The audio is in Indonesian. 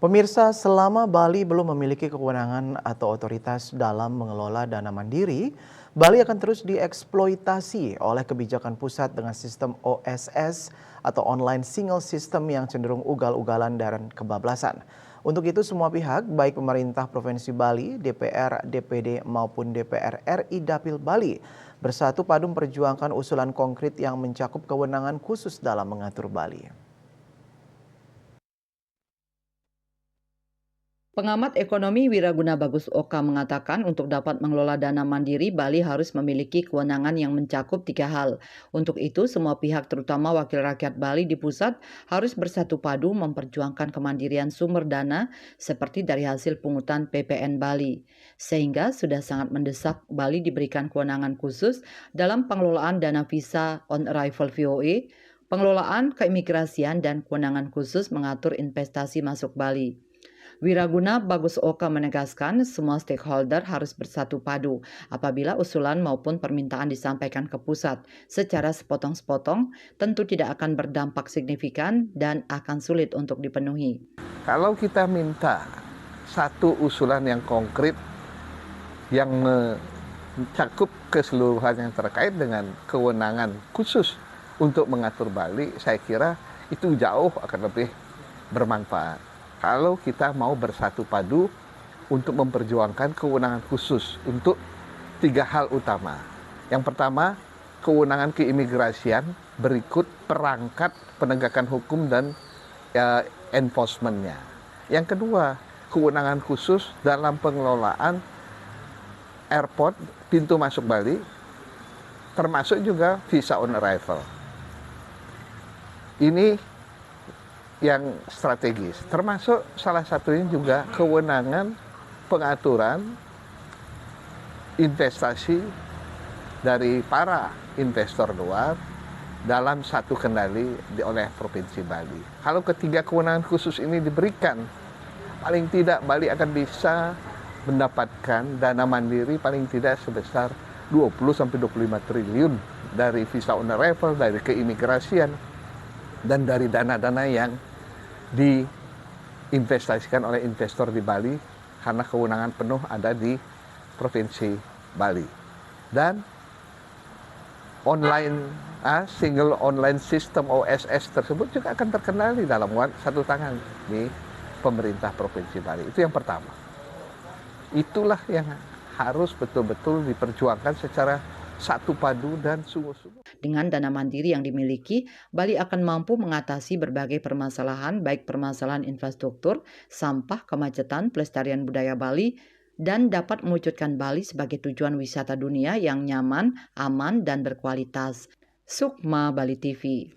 Pemirsa, selama Bali belum memiliki kewenangan atau otoritas dalam mengelola dana mandiri, Bali akan terus dieksploitasi oleh kebijakan pusat dengan sistem OSS atau Online Single System yang cenderung ugal-ugalan dan kebablasan. Untuk itu semua pihak, baik pemerintah Provinsi Bali, DPR, DPD maupun DPR RI Dapil Bali, bersatu padu memperjuangkan usulan konkret yang mencakup kewenangan khusus dalam mengatur Bali. Pengamat ekonomi Wiraguna Bagus Oka mengatakan untuk dapat mengelola dana mandiri, Bali harus memiliki kewenangan yang mencakup 3 hal. Untuk itu, semua pihak terutama wakil rakyat Bali di pusat harus bersatu padu memperjuangkan kemandirian sumber dana seperti dari hasil pungutan PPN Bali. Sehingga sudah sangat mendesak Bali diberikan kewenangan khusus dalam pengelolaan dana visa on arrival VOA, pengelolaan keimigrasian dan kewenangan khusus mengatur investasi masuk Bali. Wiraguna Bagus Oka menegaskan semua stakeholder harus bersatu padu apabila usulan maupun permintaan disampaikan ke pusat secara sepotong-sepotong tentu tidak akan berdampak signifikan dan akan sulit untuk dipenuhi. Kalau kita minta satu usulan yang konkret yang mencakup keseluruhan yang terkait dengan kewenangan khusus untuk mengatur Bali, saya kira itu jauh akan lebih bermanfaat. Kalau kita mau bersatu padu untuk memperjuangkan kewenangan khusus untuk 3 hal utama. Yang pertama, kewenangan keimigrasian, berikut perangkat penegakan hukum dan enforcement-nya. Yang kedua, kewenangan khusus dalam pengelolaan airport, pintu masuk Bali, termasuk juga visa on arrival. Ini yang strategis, termasuk salah satunya juga kewenangan pengaturan investasi dari para investor luar dalam satu kendali oleh Provinsi Bali. Kalau ketiga kewenangan khusus ini diberikan, paling tidak Bali akan bisa mendapatkan dana mandiri paling tidak sebesar 20-25 triliun dari visa on arrival, dari keimigrasian, dan dari dana-dana yang diinvestasikan oleh investor di Bali karena kewenangan penuh ada di Provinsi Bali. Dan single online system OSS tersebut juga akan terkendali dalam satu tangan di pemerintah Provinsi Bali. Itu yang pertama. Itulah yang harus betul-betul diperjuangkan secara satu padu dan sungguh-sungguh. Dengan dana mandiri yang dimiliki, Bali akan mampu mengatasi berbagai permasalahan, baik permasalahan infrastruktur, sampah, kemacetan, pelestarian budaya Bali, dan dapat mewujudkan Bali sebagai tujuan wisata dunia yang nyaman, aman, dan berkualitas. Sukma Bali TV.